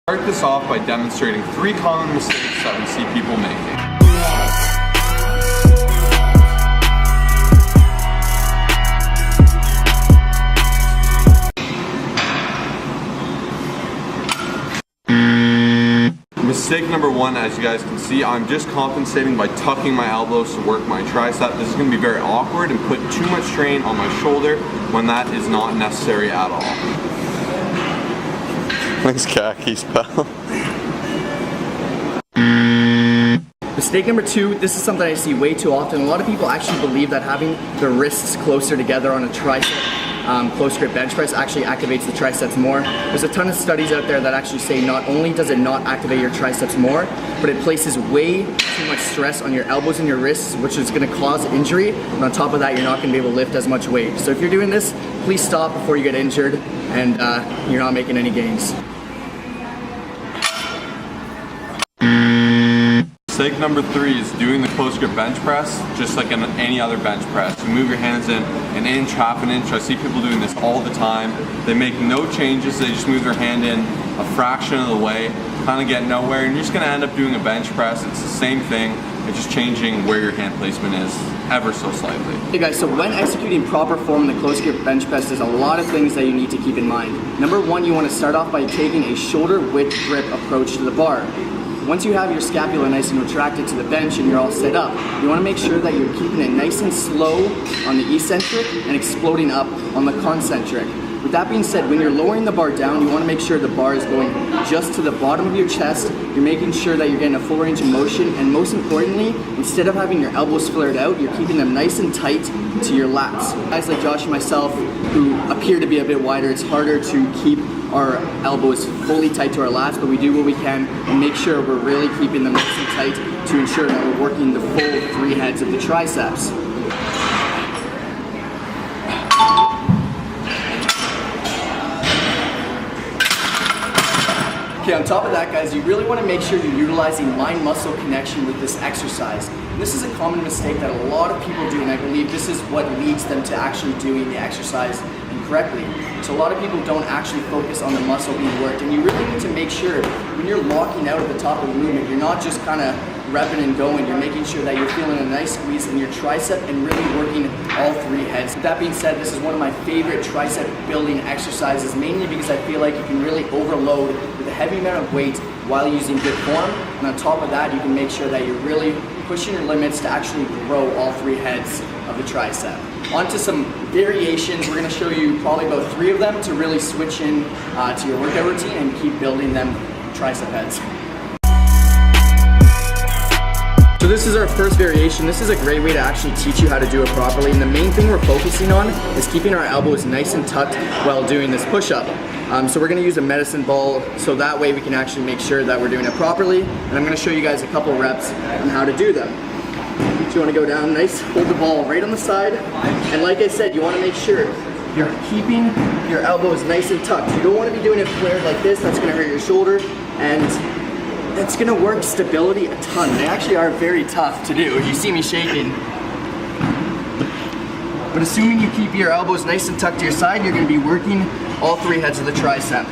Start this off by demonstrating 3 common mistakes that we see people making. Mistake number 1, as you guys can see, I'm just compensating by tucking my elbows to work my tricep. This is going to be very awkward and put too much strain on my shoulder when that is not necessary at all. Nice khakis, pal. Mistake number 2, this is something I see way too often. A lot of people actually believe that having the wrists closer together on a tricep, close grip bench press actually activates the triceps more. There's a ton of studies out there that actually say not only does it not activate your triceps more, but it places way too much stress on your elbows and your wrists, which is going to cause injury. And on top of that, you're not going to be able to lift as much weight. So if you're doing this, please stop before you get injured and you're not making any gains. Mistake number 3 is doing the close grip bench press just like in any other bench press. You move your hands in an inch, half an inch. I see people doing this all the time. They make no changes, they just move their hand in a fraction of the way, kind of get nowhere, and you're just going to end up doing a bench press. It's the same thing, it's just changing where your hand placement is ever so slightly. Hey guys, so when executing proper form in the close grip bench press, there's a lot of things that you need to keep in mind. Number 1, you want to start off by taking a shoulder width grip approach to the bar. Once you have your scapula nice and retracted to the bench and you're all set up, you want to make sure that you're keeping it nice and slow on the eccentric and exploding up on the concentric. With that being said, when you're lowering the bar down, you want to make sure the bar is going just to the bottom of your chest. You're making sure that you're getting a full range of motion, and most importantly, instead of having your elbows flared out, you're keeping them nice and tight to your lats. Guys like Josh and myself, who appear to be a bit wider, it's harder to keep our elbows fully tight to our lats, but we do what we can and make sure we're really keeping them nice and tight to ensure that we're working the full 3 heads of the triceps. Okay, on top of that, guys, you really want to make sure you're utilizing mind-muscle connection with this exercise. And this is a common mistake that a lot of people do, and I believe this is what leads them to actually doing the exercise incorrectly. So a lot of people don't actually focus on the muscle being worked, and you really need to make sure when you're locking out at the top of the movement, you're not just kind of repping and going, you're making sure that you're feeling a nice squeeze in your tricep and really working all 3 heads. With that being said, this is one of my favorite tricep building exercises, mainly because I feel like you can really overload with a heavy amount of weight while using good form, and on top of that, you can make sure that you're really pushing your limits to actually grow all 3 heads of the tricep. On to some variations. We're going to show you probably about 3 of them to really switch in to your workout routine and keep building them tricep heads. So this is our first variation. This is a great way to actually teach you how to do it properly, and the main thing we're focusing on is keeping our elbows nice and tucked while doing this push-up. So we're going to use a medicine ball so that way we can actually make sure that we're doing it properly, and I'm going to show you guys a couple reps on how to do them. So you want to go down nice, hold the ball right on the side, and like I said, you want to make sure you're keeping your elbows nice and tucked. You don't want to be doing it flared like this, that's going to hurt your shoulder, and that's going to work stability a ton. They actually are very tough to do. You see me shaking. But assuming you keep your elbows nice and tucked to your side, you're going to be working all 3 heads of the tricep.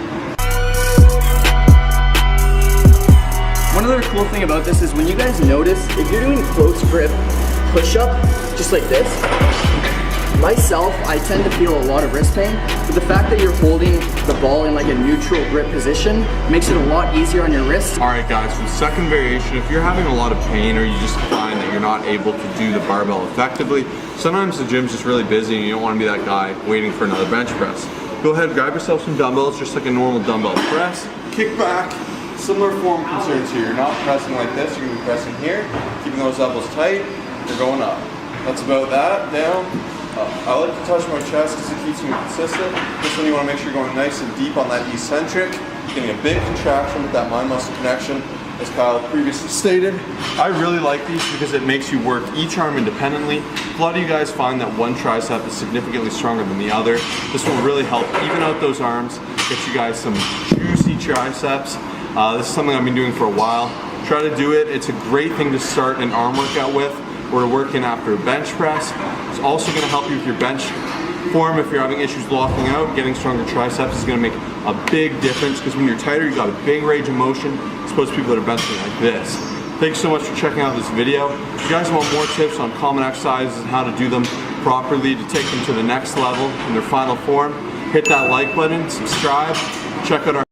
One other cool thing about this is when you guys notice, if you're doing close grip push-up, just like this, myself, I tend to feel a lot of wrist pain, but the fact that you're holding the ball in like a neutral grip position makes it a lot easier on your wrists. Alright guys, for the second variation, if you're having a lot of pain or you just find that you're not able to do the barbell effectively, sometimes the gym's just really busy and you don't want to be that guy waiting for another bench press. Go ahead, grab yourself some dumbbells, just like a normal dumbbell press, kick back, similar form concerns here. You're not pressing like this, you're going to be pressing here, keeping those elbows tight, you're going up. That's about that, down. I like to touch my chest because it keeps me consistent. This one you want to make sure you're going nice and deep on that eccentric, getting a big contraction with that mind-muscle connection, as Kyle previously stated. I really like these because it makes you work each arm independently. A lot of you guys find that one tricep is significantly stronger than the other. This will really help even out those arms, get you guys some juicy triceps. This is something I've been doing for a while. Try to do it. It's a great thing to start an arm workout with. We're working after a bench press. It's also going to help you with your bench form, if you're having issues locking out, getting stronger triceps is going to make a big difference, because when you're tighter, you got a big range of motion, as opposed to people that are benching like this. Thanks so much for checking out this video. If you guys want more tips on common exercises and how to do them properly to take them to the next level in their final form, hit that like button, subscribe, check out our